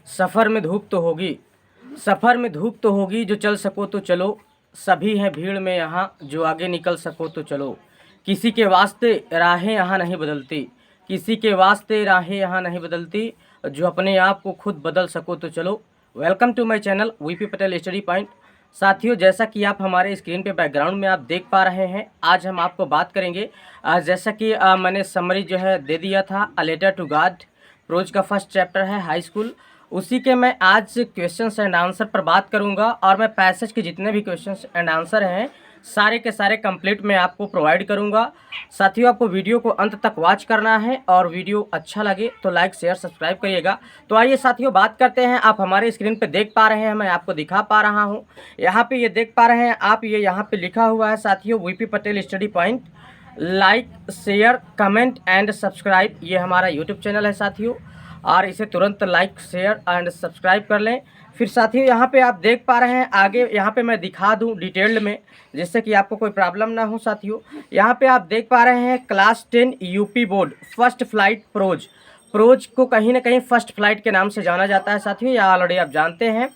सफ़र में धूप तो होगी, सफ़र में धूप तो होगी, जो चल सको तो चलो। सभी हैं भीड़ में यहाँ, जो आगे निकल सको तो चलो। किसी के वास्ते राहें यहाँ नहीं बदलती, किसी के वास्ते राहें यहाँ नहीं बदलती, जो अपने आप को खुद बदल सको तो चलो। Welcome to my channel VP Patel study point. साथियों, जैसा कि आप हमारे स्क्रीन पे बैकग्राउंड में आप देख पा रहे हैं, आज हम आपको बात करेंगे जैसा कि मैंने समरी जो है दे दिया था, a letter to God prose का फर्स्ट चैप्टर है हाई स्कूल। उसी के मैं आज क्वेश्चंस एंड आंसर पर बात करूंगा और मैं पैसेज के जितने भी क्वेश्चंस एंड आंसर हैं सारे के सारे कंप्लीट मैं आपको प्रोवाइड करूंगा। साथियों, आपको वीडियो को अंत तक वॉच करना है और वीडियो अच्छा लगे तो लाइक शेयर सब्सक्राइब करिएगा। तो आइए साथियों बात करते हैं। आप हमारे स्क्रीन पे देख पा रहे हैं, मैं आपको दिखा पा रहा हूँ, यहाँ पे ये देख पा रहे हैं आप, ये यहाँ पे लिखा हुआ है साथियों VP Patel study point. Like share comment and subscribe, ये हमारा यूट्यूब चैनल है साथियों, और इसे तुरंत लाइक शेयर एंड सब्सक्राइब कर लें। फिर साथियों यहाँ पे आप देख पा रहे हैं, आगे यहाँ पे मैं दिखा दूँ डिटेल्ड में, जिससे कि आपको कोई प्रॉब्लम ना हो। साथियों यहाँ पे आप देख पा रहे हैं class 10 UP board first flight prose. Prose को कहीं ना कहीं फर्स्ट फ्लाइट के नाम से जाना जाता है साथियों, या ऑलरेडी आप जानते हैं।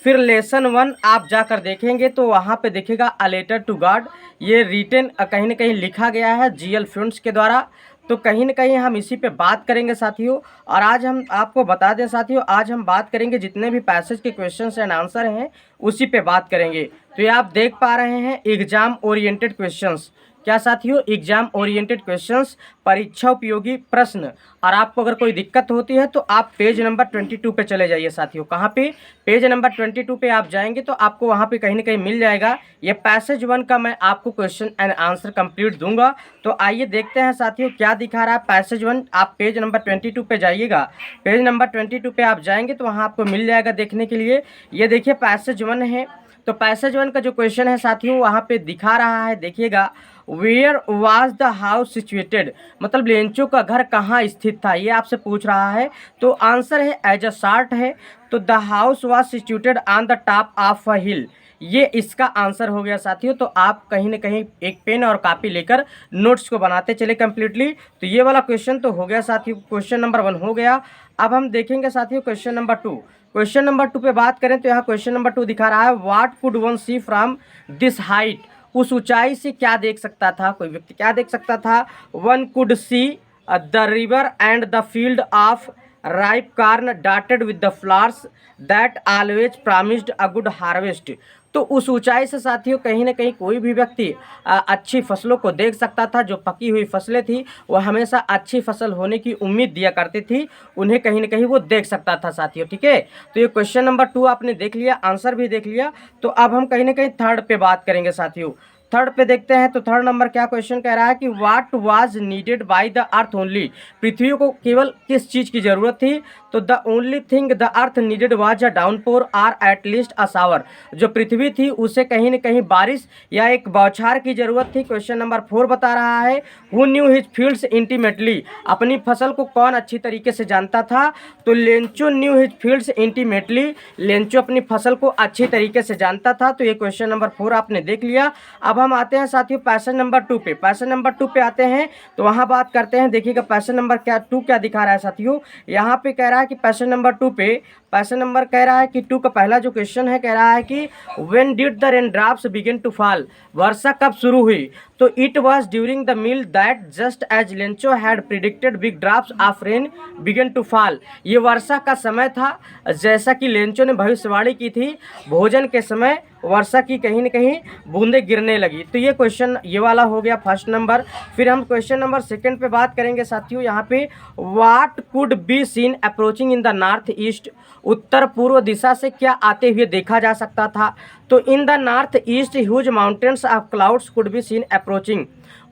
फिर लेसन 1 आप जाकर देखेंगे तो वहाँ पे दिखेगा अ लेटर टू गॉड, ये रिटन कहीं ना कहीं लिखा गया है जीएल फ्रेंड्स के द्वारा। तो कहीं ना कहीं हम इसी पे बात करेंगे साथियों। और आज हम आपको बता दें साथियों, आज हम बात करेंगे जितने भी पैसेज के क्वेश्चंस एंड आंसर हैं उसी पे बात करेंगे। तो ये आप देख पा रहे हैं एग्जाम ओरिएंटेड क्वेश्चंस, क्या साथियों, एग्जाम ओरिएंटेड क्वेश्चंस, परीक्षा उपयोगी प्रश्न। और आपको अगर कोई दिक्कत होती है तो आप पेज नंबर 22 पे चले जाइए साथियों। कहाँ पे? पेज नंबर 22 पे आप जाएंगे तो आपको वहाँ पे कहीं ना कहीं मिल जाएगा। ये पैसेज 1 का मैं आपको क्वेश्चन एंड आंसर कंप्लीट दूंगा। तो आइए देखते हैं साथियों क्या दिखा रहा है पैसेज 1। आप पेज नंबर 22 पे जाइएगा, पेज नंबर 22 पे आप जाएंगे तो वहाँ आपको मिल जाएगा देखने के लिए। ये देखिए पैसेज 1 है। तो पैसेज 1 का जो क्वेश्चन है साथियों वहाँ पे दिखा रहा है, देखिएगा, where was the house situated, मतलब लेंचो का घर कहाँ स्थित था, ये आपसे पूछ रहा है। तो आंसर है एज अ शार्ट है, तो the house was situated on the top of a hill, ये इसका आंसर हो गया साथियों। तो आप कहीं ना कहीं एक पेन और कॉपी लेकर नोट्स को बनाते चले कम्प्लीटली। तो ये वाला क्वेश्चन तो हो गया साथियों, क्वेश्चन नंबर 1 हो गया। अब हम देखेंगे साथियों क्वेश्चन नंबर 2। क्वेश्चन नंबर 2 पे बात करें तो यहाँ क्वेश्चन नंबर 2 दिखा रहा है, what could one see from this height, उस ऊंचाई से क्या देख सकता था, कोई व्यक्ति क्या देख सकता था। One could see the river and the field of ripe corn dotted with the flowers that always promised a good harvest. तो उस ऊंचाई से साथियों कहीं ना कहीं कोई भी व्यक्ति अच्छी फसलों को देख सकता था। जो पकी हुई फसलें थी वो हमेशा अच्छी फसल होने की उम्मीद दिया करती थी, उन्हें कहीं ना कहीं वो देख सकता था साथियों। ठीक है, तो ये क्वेश्चन नंबर 2 आपने देख लिया, आंसर भी देख लिया। तो अब हम कहीं ना कहीं थर्ड पे बात करेंगे साथियों। थर्ड पे देखते हैं तो थर्ड नंबर क्या क्वेश्चन कह रहा है कि what was needed by the earth only, पृथ्वी को केवल किस चीज़ की ज़रूरत थी। तो the only thing the earth needed was a downpour or at least a shower, जो पृथ्वी थी उसे कहीं न कहीं बारिश या एक बौछार की ज़रूरत थी। क्वेश्चन नंबर 4 बता रहा है, who knew his fields intimately, अपनी फसल को कौन अच्छी तरीके से जानता था। तो Lencho new his fields intimately, Lencho अपनी फसल को अच्छी तरीके से जानता था। तो ये क्वेश्चन नंबर 4 आपने देख लिया। अब हम आते हैं साथियों पैसेज नंबर 2 पे। पैसेज नंबर 2 पे आते हैं तो वहाँ बात करते हैं, देखिएगा पैसेज नंबर 2 क्या दिखा रहा है साथियों। यहाँ पे कह रहा है कि पैसेज नंबर 2 पे, पैसेज नंबर कह रहा है कि 2 का पहला जो क्वेश्चन है कह रहा है कि when did the rain drops begin to fall, वर्षा कब शुरू हुई। तो it was during the meal that just as Lencho had predicted big drops of rain begin to fall, ये वर्षा का समय था जैसा कि लेंचो ने भविष्यवाणी की थी, भोजन के समय वर्षा की कहीं न कहीं बूंदें गिरने लगी। तो ये क्वेश्चन ये वाला हो गया फर्स्ट नंबर। फिर हम क्वेश्चन नंबर 2 पे बात करेंगे साथियों। यहाँ पे what could be seen approaching in the north east, उत्तर पूर्व दिशा से क्या आते हुए देखा जा सकता था। तो in the north east huge mountains of clouds could be seen approaching,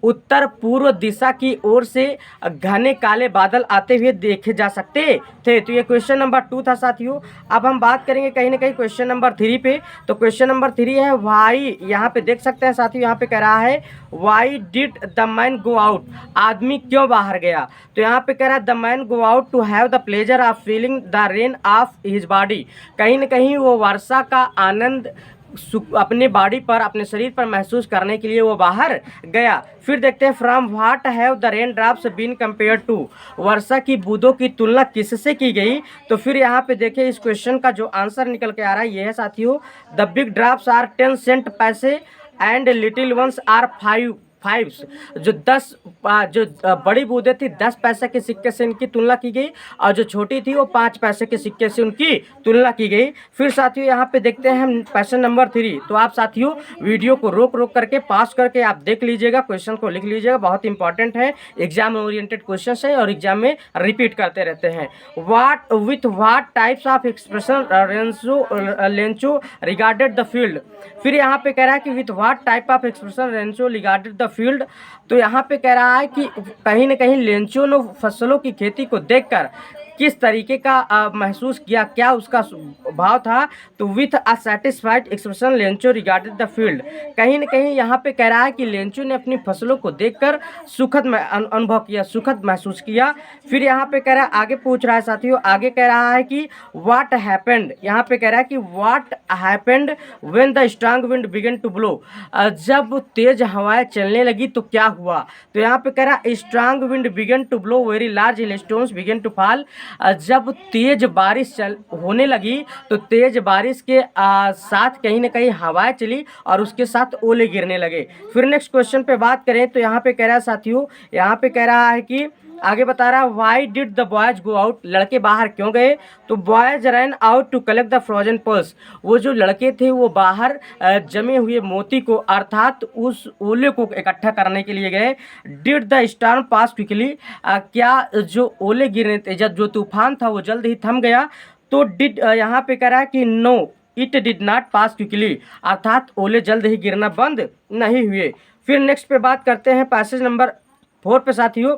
उत्तर पूर्व दिशा की ओर से घने काले बादल आते हुए देखे जा सकते थे। तो ये क्वेश्चन नंबर 2 था साथियों। अब हम बात करेंगे कहीं ना कहीं क्वेश्चन नंबर 3 पे। तो क्वेश्चन नंबर 3 है वाई, यहाँ पे देख सकते हैं साथियों, यहाँ पे कह रहा है why did the man go out, आदमी क्यों बाहर गया। तो यहाँ पे कह रहा है the man go out to have the pleasure of feeling the rain of his body, कहीं ना कहीं वो वर्षा का आनंद अपने बॉडी पर, अपने शरीर पर महसूस करने के लिए वो बाहर गया। फिर देखते हैं from what have the rain drops been compare to, वर्षा की बूंदों की तुलना किससे की गई। तो फिर यहाँ पे देखिए इस क्वेश्चन का जो आंसर निकल के आ रहा है ये है साथियों, the big drops are 10 cent pieces and little ones are 5 fives. जो 10 जो बड़ी बूंदें थी 10 पैसे के सिक्के से इनकी तुलना की गई, और जो छोटी थी वो 5 पैसे के सिक्के से उनकी तुलना की गई। फिर साथियों यहाँ पे देखते हैं हम क्वेश्चन नंबर 3। तो आप साथियों वीडियो को रोक रोक करके पास करके आप देख लीजिएगा, क्वेश्चन को लिख लीजिएगा, बहुत इंपॉर्टेंट है, एग्जाम ओरिएंटेड क्वेश्चन है और एग्जाम में रिपीट करते रहते हैं। What types of expression Lencho regarded the field. फिर यहाँ पे कह रहा है कि with what type of expression Lencho regarded the field. तो यहाँ पे कह रहा है कि कहीं न कहीं लेंचो ने फसलों की खेती को देखकर किस तरीके का महसूस किया, क्या उसका भाव था। तो with a satisfied expression Lencho regarded the field, कहीं न कहीं यहाँ पे कह रहा है कि लेंचो ने अपनी फसलों को देखकर सुखद अनुभव किया, सुखद महसूस किया। फिर यहाँ पे कह रहा है, आगे पूछ रहा है साथियों, आगे कह रहा है कि व्हाट हैपेंड। यहाँ पे कह रहा है कि what happened when the strong wind began to blow, जब तेज हवाएं चलने लगी तो क्या हुआ। तो यहाँ पे कह रहा है strong wind began to blow very large hailstones began to fall, जब तेज बारिश होने लगी तो तेज बारिश के साथ कहीं ना कहीं हवाएं चली और उसके साथ ओले गिरने लगे। फिर नेक्स्ट क्वेश्चन पे बात करें तो यहाँ पे कह रहा है साथियों, यहाँ पे कह रहा है कि आगे बता रहा है why did the boys go out, लड़के बाहर क्यों गए। तो boys run out to collect the frozen pearls, वो जो लड़के थे वो बाहर जमे हुए मोती को अर्थात उस ओले को इकट्ठा करने के लिए गए। Did the storm pass quickly, क्या जो ओले गिरने थे, जो तूफान था वो जल्द ही थम गया। तो डिड यहाँ पे कह रहा है कि no it did not pass quickly, अर्थात ओले जल्द ही गिरना बंद नहीं हुए। फिर नेक्स्ट पे बात करते हैं पैसेज नंबर 4 पे साथियों।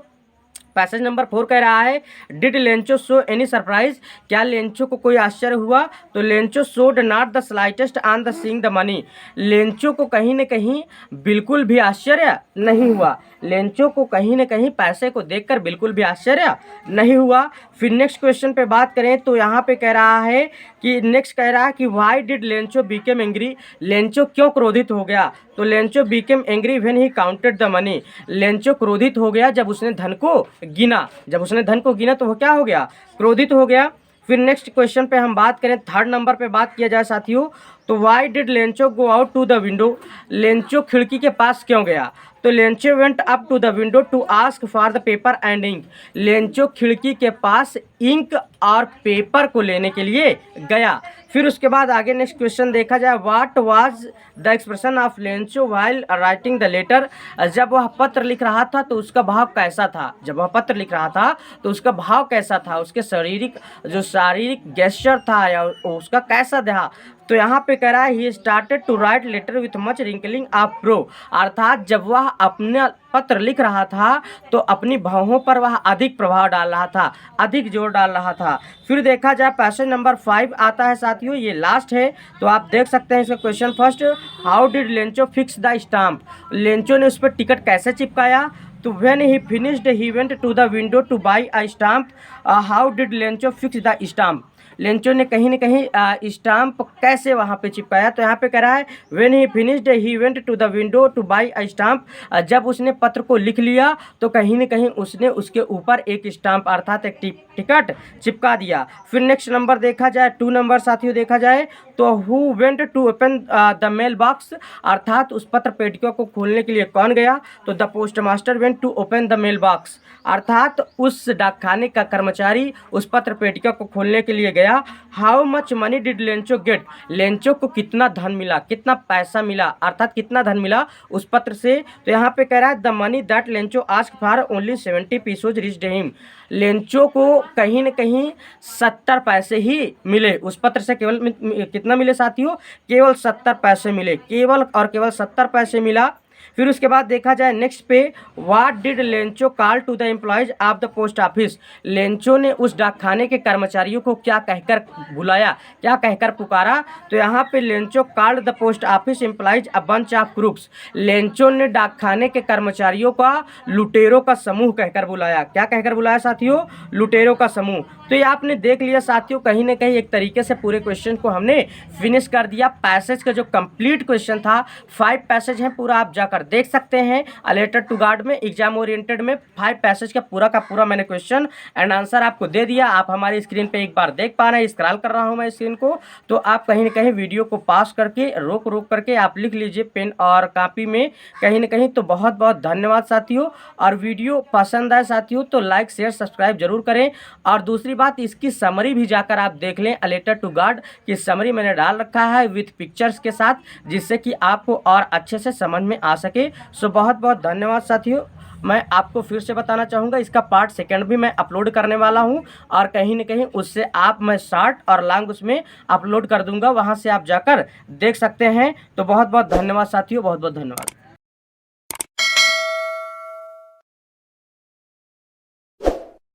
पैसेज नंबर 4 कह रहा है did Lencho show any surprise, क्या लेंचो को कोई आश्चर्य हुआ। तो Lencho showed not the slightest on the seeing the money, Lencho को कहीं न कहीं बिल्कुल भी आश्चर्य नहीं हुआ, लेंचो को कहीं न कहीं पैसे को देखकर बिल्कुल भी आश्चर्य नहीं हुआ। फिर नेक्स्ट क्वेश्चन पे बात करें तो यहाँ पे कह रहा है कि नेक्स्ट कह रहा है कि why did Lencho became angry, Lencho क्यों क्रोधित हो गया। तो Lencho became angry when he counted the money, Lencho क्रोधित हो गया जब उसने धन को गिना, जब उसने धन को गिना तो वो क्या हो गया, क्रोधित हो गया। फिर नेक्स्ट क्वेश्चन पे हम बात करें, 3rd नंबर पे बात किया जाए साथियों, तो why did Lencho go out to the window, Lencho खिड़की के पास क्यों गया। तो Lencho went up to the window to ask for the paper and ink, Lencho खिड़की के पास इंक और पेपर को लेने के लिए गया। फिर उसके बाद आगे नेक्स्ट क्वेश्चन देखा जाए, what was the expression of Lencho while writing the letter, जब वह पत्र लिख रहा था तो उसका भाव कैसा था, जब वह पत्र लिख रहा था तो उसका भाव कैसा था, उसके शारीरिक गेस्चर था या उसका कैसा था। तो यहाँ पे कह रहा है he started to write letter with much wrinkling of brow, अर्थात जब वह अपना पत्र लिख रहा था तो अपनी भावों पर वह अधिक प्रभाव डाल रहा था, अधिक जोर डाल रहा था। फिर देखा जाए पैसेज नंबर 5 आता है साथियों, ये लास्ट है तो आप देख सकते हैं इसका question first, how did Lencho fix the stamp, Lencho ने उस पर टिकट कैसे चिपकाया। तो when he finished he went to the window to buy a stamp, how did Lencho fix the stamp, Lencho ने कहीं न कहीं स्टाम्प कैसे वहाँ पे चिपकाया। तो यहाँ पे कह रहा है when he finished he went to the window to buy a stamp, जब उसने पत्र को लिख लिया तो कहीं न कहीं उसने उसके ऊपर एक स्टाम्प अर्थात एक टिकट चिपका दिया। फिर नेक्स्ट नंबर देखा जाए 2 नंबर साथियों देखा जाए तो who went to open the mail box, अर्थात उस पत्र पेटिका को खोलने के लिए कौन गया। तो the post master went to open the mail box, अर्थात उस डाकखाने का कर्मचारी उस पत्र पेटिका को खोलने के लिए गया। How much money did Lencho get, Lencho को कितना धन मिला, कितना पैसा मिला, अर्थात कितना धन मिला उस पत्र से। तो यहाँ पे कह रहा है the money that Lencho ask for only 70 pesos reached him, Lencho को कहीं न कहीं 70 पैसे ही मिले उस पत्र से, केवल कितना मिले साथियों, केवल 70 पैसे मिले, केवल और केवल 70 पैसे मिला। फिर उसके बाद देखा जाए नेक्स्ट पे, what did Lencho call to the employees of the post office. Lencho ने उस डाकखाने के कर्मचारियों को क्या कहकर बुलाया, क्या कहकर पुकारा। तो यहाँ पे Lencho called the post office employees a bunch of crooks. Lencho ने डाकखाने के कर्मचारियों का लुटेरों का समूह कहकर बुलाया। क्या कहकर बुलाया साथियों? लुटेरों का समूह। तो ये आपने देख लिया साथियों, कहीं ना कहीं एक तरीके से पूरे क्वेश्चन को हमने फिनिश कर दिया। पैसेज का जो कंप्लीट क्वेश्चन था, 5 पैसेज हैं, पूरा आप जाकर देख सकते हैं। अ लेटर टू गॉड में, एग्जाम ओरिएंटेड में 5 पैसेज का पूरा मैंने क्वेश्चन एंड आंसर आपको दे दिया। आप हमारी स्क्रीन पे एक बार देख पा रहे हैं, स्क्रॉल कर रहा हूं मैं स्क्रीन को। तो आप कहीं ना कहीं वीडियो को पास करके रोक करके आप लिख लीजिए पेन और कॉपी में कहीं ना कहीं। तो बहुत बहुत धन्यवाद साथियों। और वीडियो पसंद आए साथियों तो लाइक शेयर सब्सक्राइब जरूर करें। और दूसरी बात, इसकी समरी भी जाकर आप देख लें। अ लेटर टू गॉड की समरी मैंने डाल रखा है विथ पिक्चर्स के साथ, जिससे कि आपको और अच्छे से समझ में आ सके। सो बहुत बहुत धन्यवाद साथियों। मैं आपको फिर से बताना चाहूँगा, इसका पार्ट 2 भी मैं अपलोड करने वाला हूँ और कहीं न कहीं उससे मैं शॉर्ट और लॉन्ग उसमें अपलोड कर दूँगा, वहाँ से आप जाकर देख सकते हैं। तो बहुत बहुत धन्यवाद साथियों, बहुत बहुत धन्यवाद।